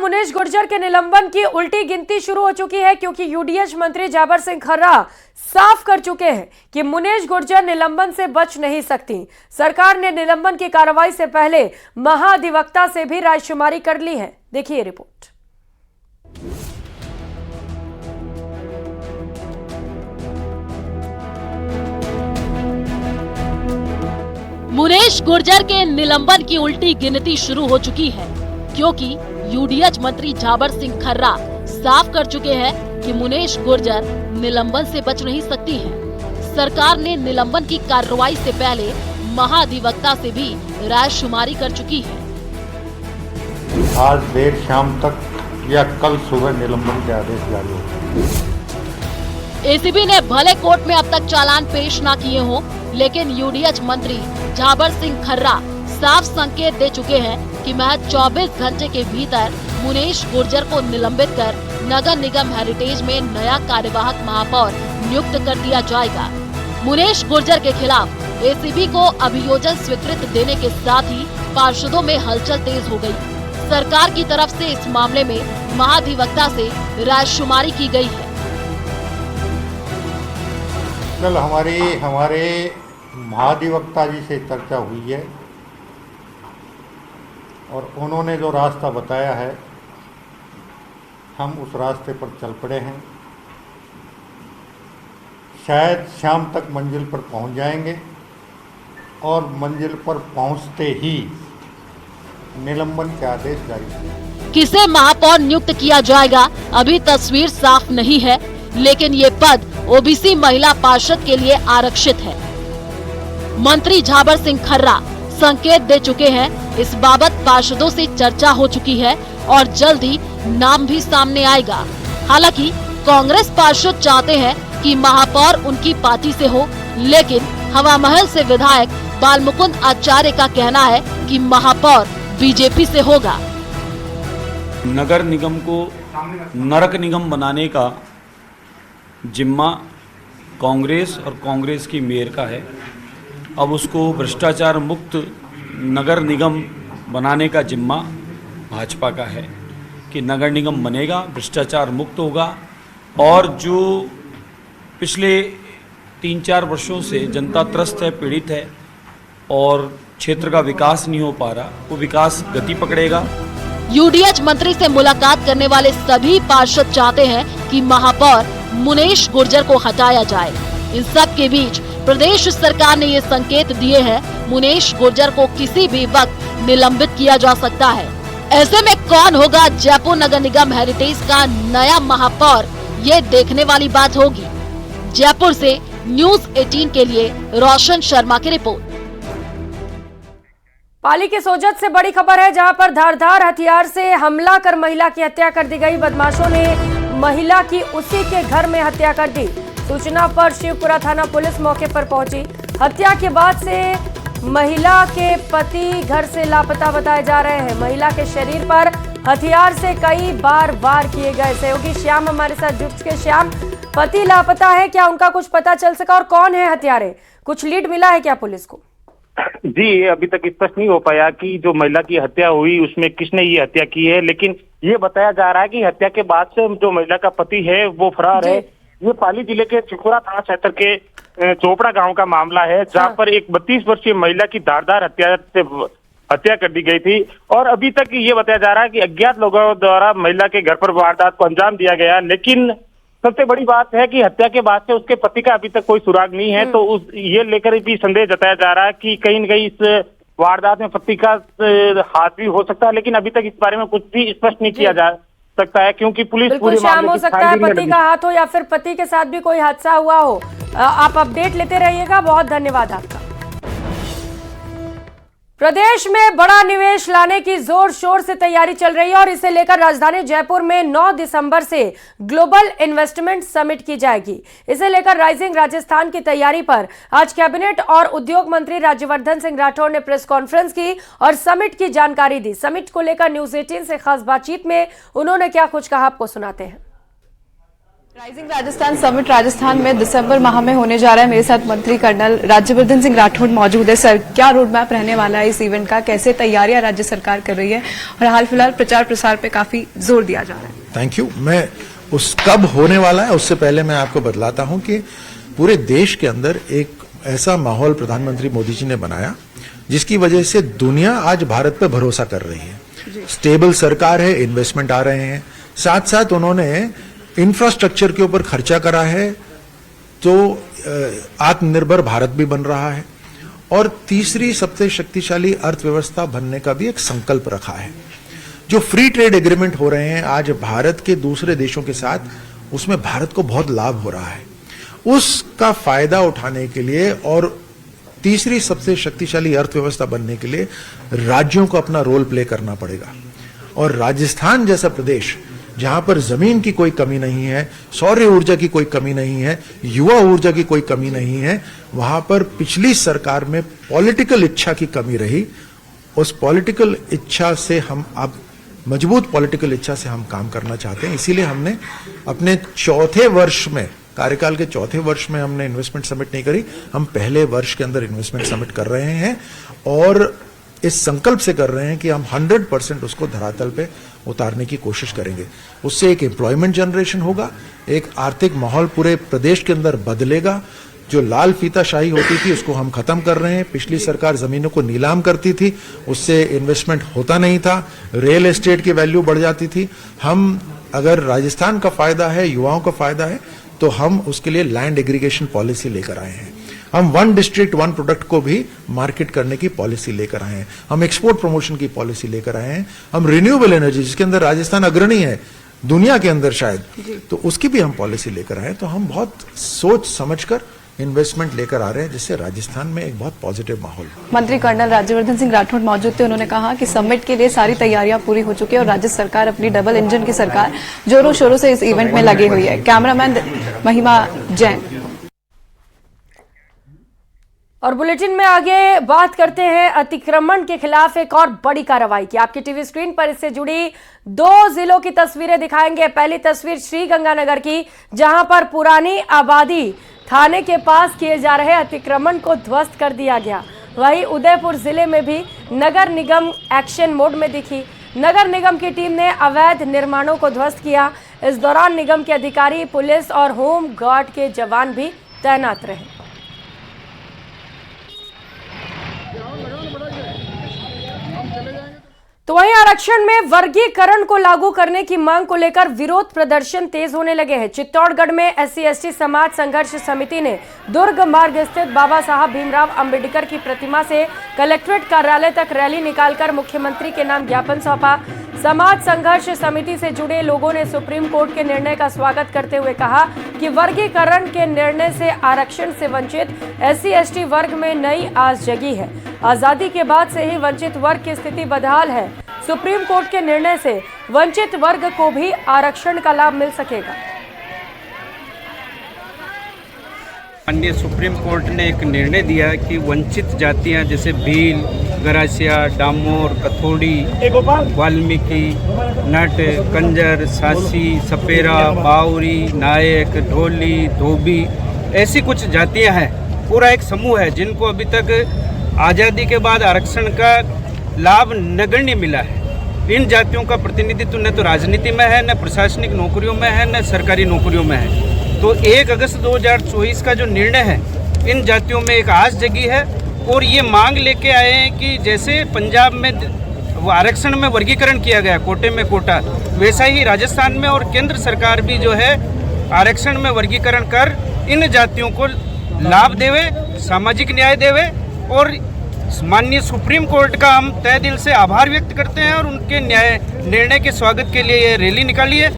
मुनीश गुर्जर के निलंबन की उल्टी गिनती शुरू हो चुकी है, क्योंकि यूडीएच मंत्री जाबर सिंह खर्रा साफ कर चुके हैं कि मुनीश गुर्जर निलंबन से बच नहीं सकती। सरकार ने निलंबन की कार्रवाई से पहले महाधिवक्ता से भी रायशुमारी कर ली है। देखिए रिपोर्ट। मुनीश गुर्जर के निलंबन की उल्टी गिनती शुरू हो चुकी है, क्योंकि यूडीएच मंत्री जाबर सिंह खर्रा साफ कर चुके हैं कि मुनीश गुर्जर निलंबन से बच नहीं सकती हैं। सरकार ने निलंबन की कार्रवाई से पहले महाधिवक्ता से भी रायशुमारी कर चुकी है। आज देर शाम तक या कल सुबह निलंबन के आदेश जारी होंगे। एसीबी ने भले कोर्ट में अब तक चालान पेश न किए हों, लेकिन यूडीएच मंत्री जाबर सिंह खर्रा साफ संकेत दे चुके हैं कि महज 24 घंटे के भीतर मुनीश गुर्जर को निलंबित कर नगर निगम हेरिटेज में नया कार्यवाहक महापौर नियुक्त कर दिया जाएगा। मुनीश गुर्जर के खिलाफ एसीबी को अभियोजन स्वीकृत देने के साथ ही पार्षदों में हलचल तेज हो गई। सरकार की तरफ से इस मामले में महाधिवक्ता से रायशुमारी की गई है। कल हमारे महाधिवक्ता जी से चर्चा हुई है और उन्होंने जो रास्ता बताया है हम उस रास्ते पर चल पड़े हैं। शायद शाम तक मंजिल पर पहुंच जाएंगे और मंजिल पर पहुंचते ही निलंबन के आदेश जारी होंगे। किसे महापौर नियुक्त किया जाएगा अभी तस्वीर साफ नहीं है, लेकिन ये पद ओबीसी महिला पार्षद के लिए आरक्षित है। मंत्री जाबर सिंह खर्रा संकेत दे चुके हैं। इस बाबत पार्षदों से चर्चा हो चुकी है और जल्द ही नाम भी सामने आएगा। हालांकि कांग्रेस पार्षद चाहते हैं कि महापौर उनकी पार्टी से हो, लेकिन हवा महल से विधायक बालमुकुंद आचार्य का कहना है कि महापौर बीजेपी से होगा। नगर निगम को नरक निगम बनाने का जिम्मा कांग्रेस और कांग्रेस की मेयर का है। अब उसको भ्रष्टाचार मुक्त नगर निगम बनाने का जिम्मा भाजपा का है कि नगर निगम बनेगा, भ्रष्टाचार मुक्त होगा और जो पिछले 3-4 वर्षों से जनता त्रस्त है, पीड़ित है और क्षेत्र का विकास नहीं हो पा रहा, वो विकास गति पकड़ेगा। यूडीएच मंत्री से मुलाकात करने वाले सभी पार्षद चाहते हैं कि महापौर मुनीश गुर्जर को हटाया जाए। इन सब के बीच प्रदेश सरकार ने ये संकेत दिए हैं मुनीश गुर्जर को किसी भी वक्त निलंबित किया जा सकता है। ऐसे में कौन होगा जयपुर नगर निगम हेरिटेज का नया महापौर, ये देखने वाली बात होगी। जयपुर से न्यूज़ 18 के लिए रोशन शर्मा की रिपोर्ट। पाली के सोजत से बड़ी खबर है, जहां पर धारदार हथियार से हमला कर महिला की हत्या कर दी गई। बदमाशों ने महिला की उसी के घर में हत्या कर दी। सूचना पर शिवपुरा थाना पुलिस मौके पर पहुंची। हत्या के बाद से महिला के पति घर से लापता बताए जा रहे हैं। महिला के शरीर पर हथियार से कई बार वार किए गए। सहयोगी श्याम हमारे साथ जुड़ चुके। श्याम, पति लापता है, क्या उनका कुछ पता चल सका और कौन है हत्यारे? कुछ लीड मिला है क्या पुलिस को? जी, अभी तक स्पष्ट नहीं हो पाया कि जो महिला की हत्या हुई उसमें किसने ये हत्या की है, लेकिन ये बताया जा रहा है कि हत्या के बाद से जो महिला का पति है वो फरार है। ये पाली जिले के चिखुरा थाना क्षेत्र के चोपड़ा गांव का मामला है, जहां पर एक 32 वर्षीय महिला की धारदार हत्या कर दी गई थी और अभी तक ये बताया जा रहा है कि अज्ञात लोगों द्वारा महिला के घर पर वारदात को अंजाम दिया गया। लेकिन सबसे बड़ी बात है कि हत्या के बाद से उसके पति का अभी तक कोई सुराग नहीं है, तो ये लेकर भी संदेह जताया जा रहा है कि कहीं न कहीं इस वारदात में पति का हाथ भी हो सकता है, लेकिन अभी तक इस बारे में कुछ भी स्पष्ट नहीं किया जा सकता है, क्योंकि पुलिस पूरे मामले हो सकता है पति का हाथ हो या फिर पति के साथ भी कोई हादसा हुआ हो। आप अपडेट लेते रहिएगा। बहुत धन्यवाद आपका। प्रदेश में बड़ा निवेश लाने की जोर शोर से तैयारी चल रही है और इसे लेकर राजधानी जयपुर में 9 दिसंबर से ग्लोबल इन्वेस्टमेंट समिट की जाएगी। इसे लेकर राइजिंग राजस्थान की तैयारी पर आज कैबिनेट और उद्योग मंत्री राज्यवर्धन सिंह राठौर ने प्रेस कॉन्फ्रेंस की और समिट की जानकारी दी। समिट को लेकर न्यूज़ 18 से खास बातचीत में उन्होंने क्या कुछ कहा, आपको सुनाते हैं। राइजिंग राजस्थान समिट राजस्थान में दिसंबर माह में होने जा रहा है। मेरे साथ मंत्री कर्नल राज्यवर्धन सिंह राठौड़ मौजूद है। सर, क्या रोड मैप रहने वाला है इस इवेंट का? कैसे तैयारियां राज्य सरकार कर रही है? और हाल फिलहाल प्रचार प्रसार पे काफी जोर दिया जा रहा है। Thank you. मैं उस कब होने वाला है उससे पहले मैं आपको बतलाता हूं कि पूरे देश के अंदर एक ऐसा माहौल प्रधानमंत्री मोदी जी ने बनाया जिसकी वजह से दुनिया आज भारत पर भरोसा कर रही है। स्टेबल सरकार है, इन्वेस्टमेंट आ रहे हैं, साथ साथ उन्होंने इंफ्रास्ट्रक्चर के ऊपर खर्चा करा है, तो आत्मनिर्भर भारत भी बन रहा है और तीसरी सबसे शक्तिशाली अर्थव्यवस्था बनने का भी एक संकल्प रखा है। जो फ्री ट्रेड एग्रीमेंट हो रहे हैं आज भारत के दूसरे देशों के साथ, उसमें भारत को बहुत लाभ हो रहा है। उसका फायदा उठाने के लिए और तीसरी सबसे शक्तिशाली अर्थव्यवस्था बनने के लिए राज्यों को अपना रोल प्ले करना पड़ेगा। और राजस्थान जैसा प्रदेश जहां पर जमीन की कोई कमी नहीं है, सौर ऊर्जा की कोई कमी नहीं है, युवा ऊर्जा की कोई कमी नहीं है, वहां पर पिछली सरकार में पॉलिटिकल इच्छा की कमी रही। उस पॉलिटिकल इच्छा से हम अब मजबूत पॉलिटिकल इच्छा से हम काम करना चाहते हैं। इसीलिए हमने अपने चौथे वर्ष में, कार्यकाल के चौथे वर्ष में हमने इन्वेस्टमेंट समिट नहीं करी, हम पहले वर्ष के अंदर इन्वेस्टमेंट समिट कर रहे हैं और इस संकल्प से कर रहे हैं कि हम 100% उसको धरातल पे उतारने की कोशिश करेंगे। उससे एक एम्प्लॉयमेंट जनरेशन होगा, एक आर्थिक माहौल पूरे प्रदेश के अंदर बदलेगा। जो लाल फीताशाही होती थी उसको हम खत्म कर रहे हैं। पिछली सरकार जमीनों को नीलाम करती थी, उससे इन्वेस्टमेंट होता नहीं था, रियल एस्टेट की वैल्यू बढ़ जाती थी। हम अगर राजस्थान का फायदा है, युवाओं का फायदा है, तो हम उसके लिए लैंड एग्रीगेशन पॉलिसी लेकर आए हैं। हम 1 डिस्ट्रिक्ट 1 प्रोडक्ट को भी मार्केट करने की पॉलिसी लेकर आए हैं। हम एक्सपोर्ट प्रमोशन की पॉलिसी लेकर आए हैं। हम रिन्यूएबल एनर्जी, जिसके अंदर राजस्थान अग्रणी है दुनिया के अंदर शायद, तो उसकी भी हम पॉलिसी लेकर आए। तो हम बहुत सोच समझकर इन्वेस्टमेंट लेकर आ रहे हैं, जिससे राजस्थान में एक बहुत पॉजिटिव माहौल है। मंत्री कर्नल राज्यवर्धन सिंह राठौड़ मौजूद थे। उन्होंने कहा कि समिट के लिए सारी तैयारियां पूरी हो चुकी है और राज्य सरकार अपनी डबल इंजन की सरकार जोरों शोरों से इस इवेंट में लगी हुई है। कैमरामैन महिमा जैन। और बुलेटिन में आगे बात करते हैं अतिक्रमण के खिलाफ एक और बड़ी कार्रवाई की। आपकी टीवी स्क्रीन पर इससे जुड़ी 2 जिलों की तस्वीरें दिखाएंगे। पहली तस्वीर श्रीगंगानगर की, जहां पर पुरानी आबादी थाने के पास किए जा रहे अतिक्रमण को ध्वस्त कर दिया गया। वहीं उदयपुर जिले में भी नगर निगम एक्शन मोड में दिखी। नगर निगम की टीम ने अवैध निर्माणों को ध्वस्त किया। इस दौरान निगम के अधिकारी, पुलिस और होम गार्ड के जवान भी तैनात रहे। तो वहीं आरक्षण में वर्गीकरण को लागू करने की मांग को लेकर विरोध प्रदर्शन तेज होने लगे हैं। चित्तौड़गढ़ में SC/ST समाज संघर्ष समिति ने दुर्ग मार्ग स्थित बाबा साहब भीमराव अंबेडकर की प्रतिमा से कलेक्ट्रेट कार्यालय तक रैली निकालकर मुख्यमंत्री के नाम ज्ञापन सौंपा। समाज संघर्ष समिति से जुड़े लोगों ने सुप्रीम कोर्ट के निर्णय का स्वागत करते हुए कहा कि वर्गीकरण के निर्णय से आरक्षण से वंचित SC/ST वर्ग में नई आस जगी है। आजादी के बाद से ही वंचित वर्ग की स्थिति बदहाल है। सुप्रीम कोर्ट के निर्णय से वंचित वर्ग को भी आरक्षण का लाभ मिल सकेगा। माननीय सुप्रीम कोर्ट ने एक निर्णय दिया कि वंचित जातियां जैसे भील, गरासिया, डामोर, कथोड़ी, वाल्मीकि, नट, कंजर, सासी, सपेरा, बावरी, नायक, ढोली, धोबी, ऐसी कुछ जातियां हैं। पूरा एक समूह है जिनको अभी तक आज़ादी के बाद आरक्षण का लाभ नगण्य मिला है। इन जातियों का प्रतिनिधित्व न तो राजनीति में है, न प्रशासनिक नौकरियों में है, न सरकारी नौकरियों में है। तो 1 अगस्त 2024 का जो निर्णय है, इन जातियों में एक आस जगी है और ये मांग लेके आए हैं कि जैसे पंजाब में आरक्षण में वर्गीकरण किया गया, कोटे में कोटा, वैसा ही राजस्थान में और केंद्र सरकार भी जो है आरक्षण में वर्गीकरण कर इन जातियों को लाभ देवे, सामाजिक न्याय देवे। और माननीय सुप्रीम कोर्ट का हम तहे दिल से आभार व्यक्त करते हैं और उनके निर्णय के स्वागत के लिए ये रैली निकाली है।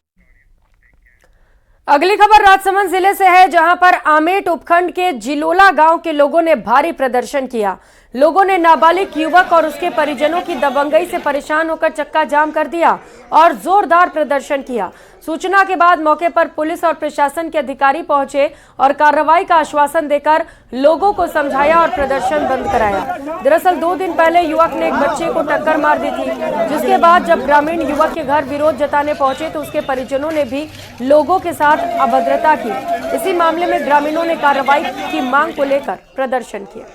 अगली खबर राजसमंद जिले से है, जहां पर आमेट उपखंड के जिलोला गांव के लोगों ने भारी प्रदर्शन किया। लोगों ने नाबालिग युवक और उसके परिजनों की दबंगई से परेशान होकर चक्का जाम कर दिया और जोरदार प्रदर्शन किया। सूचना के बाद मौके पर पुलिस और प्रशासन के अधिकारी पहुंचे और कार्रवाई का आश्वासन देकर लोगों को समझाया और प्रदर्शन बंद कराया। दरअसल 2 दिन पहले युवक ने एक बच्चे को टक्कर मार दी थी, जिसके बाद जब ग्रामीण युवक के घर विरोध जताने पहुंचे तो उसके परिजनों ने भी लोगों के साथ अभद्रता की। इसी मामले में ग्रामीणों ने कार्रवाई की मांग को लेकर प्रदर्शन किया।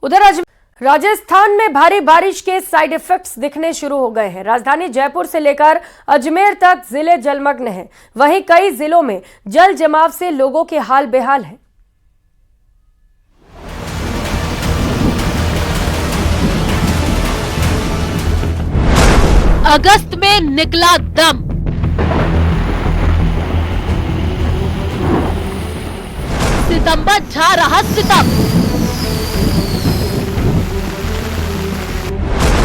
उधर राजस्थान में भारी बारिश के साइड इफेक्ट्स दिखने शुरू हो गए हैं। राजधानी जयपुर से लेकर अजमेर तक जिले जलमग्न हैं। वहीं कई जिलों में जल जमाव से लोगों के हाल बेहाल हैं। अगस्त में निकला दम, सितंबर झा रहा सितम।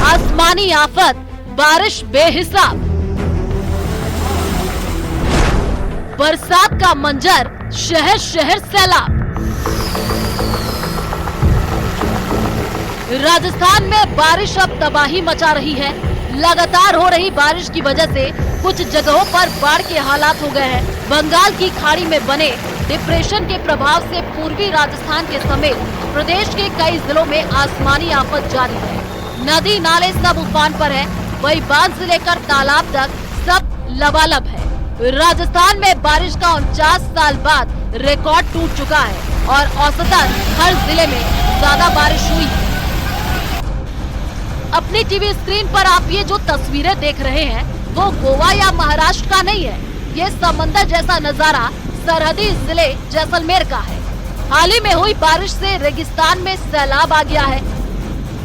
आसमानी आफत, बारिश बेहिसाब, बरसात का मंजर, शहर शहर सैलाब। राजस्थान में बारिश अब तबाही मचा रही है। लगातार हो रही बारिश की वजह से कुछ जगहों पर बाढ़ के हालात हो गए हैं। बंगाल की खाड़ी में बने डिप्रेशन के प्रभाव से पूर्वी राजस्थान के समेत प्रदेश के कई जिलों में आसमानी आफत जारी है। नदी नाले सब उफान पर है, वही बांध से लेकर तालाब तक सब लबालब है। राजस्थान में बारिश का 49 साल बाद रिकॉर्ड टूट चुका है और औसतन हर जिले में ज्यादा बारिश हुई है। अपनी टीवी स्क्रीन पर आप ये जो तस्वीरें देख रहे हैं वो गोवा या महाराष्ट्र का नहीं है। ये समंदर जैसा नजारा सरहदी जिले जैसलमेर का है। हाल ही में हुई बारिश से रेगिस्तान में सैलाब आ गया है।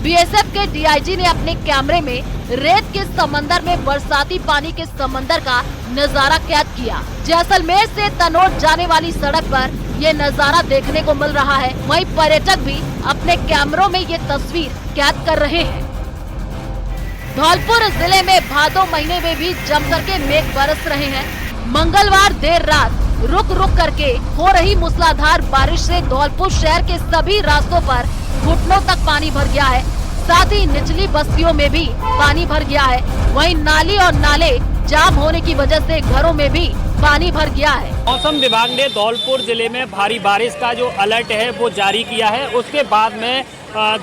बीएसएफ के डीआईजी ने अपने कैमरे में रेत के समंदर में बरसाती पानी के समंदर का नजारा कैद किया। जैसलमेर से तनोट जाने वाली सड़क पर ये नजारा देखने को मिल रहा है। वहीं पर्यटक भी अपने कैमरों में ये तस्वीर कैद कर रहे हैं। धौलपुर जिले में भादो महीने में भी जमकर के मेघ बरस रहे हैं। मंगलवार देर रात रुक रुक करके हो रही मूसलाधार बारिश से धौलपुर शहर के सभी रास्तों पर घुटनों तक पानी भर गया है। साथ ही निचली बस्तियों में भी पानी भर गया है। वहीं नाली और नाले जाम होने की वजह से घरों में भी पानी भर गया है। मौसम विभाग ने धौलपुर जिले में भारी बारिश का जो अलर्ट है वो जारी किया है। उसके बाद में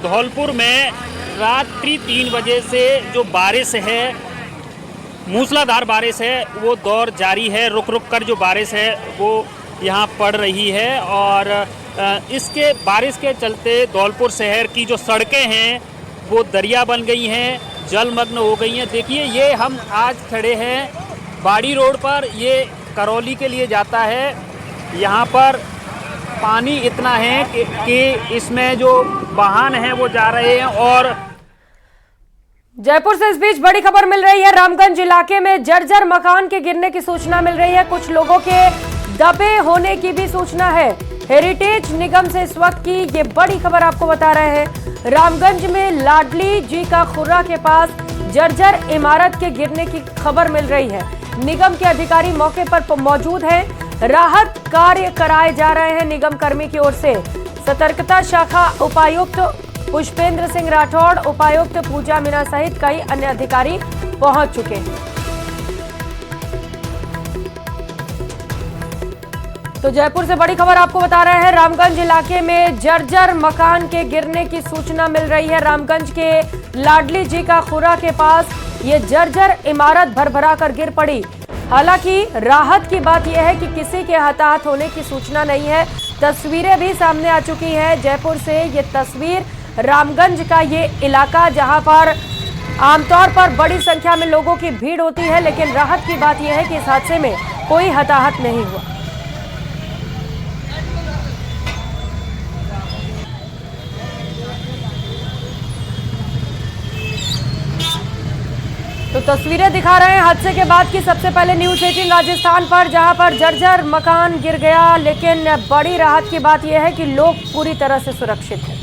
धौलपुर में रात्रि 3 बजे से जो बारिश है, मूसलाधार बारिश है, वो दौर जारी है। रुक रुक कर जो बारिश है वो यहाँ पड़ रही है और इसके बारिश के चलते धौलपुर शहर की जो सड़कें हैं वो दरिया बन गई हैं, जलमग्न हो गई हैं। देखिए ये हम आज खड़े हैं बाड़ी रोड पर, ये करौली के लिए जाता है। यहाँ पर पानी इतना है कि इसमें जो वाहन हैं वो जा रहे हैं। और जयपुर से इस बीच बड़ी खबर मिल रही है। रामगंज इलाके में जर्जर मकान के गिरने की सूचना मिल रही है। कुछ लोगों के दबे होने की भी सूचना है। हेरिटेज निगम से इस वक्त की ये बड़ी खबर आपको बता रहे हैं। रामगंज में लाडली जी का खुर्रा के पास जर्जर इमारत के गिरने की खबर मिल रही है। निगम के अधिकारी मौके पर मौजूद हैं। राहत कार्य कराए जा रहे हैं निगम कर्मी की ओर से। सतर्कता शाखा उपायुक्त पुष्पेंद्र सिंह राठौड़, उपायुक्त पूजा मीना सहित कई अन्य अधिकारी पहुंच चुके हैं। तो जयपुर से बड़ी खबर आपको बता रहे हैं। रामगंज इलाके में जर्जर मकान के गिरने की सूचना मिल रही है। रामगंज के लाडली जी का खुरा के पास ये जर्जर इमारत भरभरा कर गिर पड़ी। हालांकि राहत की बात यह है कि किसी के हताहत होने की सूचना नहीं है। तस्वीरें भी सामने आ चुकी हैं जयपुर से। ये तस्वीर रामगंज का ये इलाका जहां पर आमतौर पर बड़ी संख्या में लोगों की भीड़ होती है, लेकिन राहत की बात यह है कि इस हादसे में कोई हताहत नहीं हुआ। तो तस्वीरें दिखा रहे हैं हादसे के बाद की। सबसे पहले न्यूज़ 18 राजस्थान पर, जहां पर जर्जर मकान गिर गया, लेकिन बड़ी राहत की बात यह है कि लोग पूरी तरह से सुरक्षित हैं।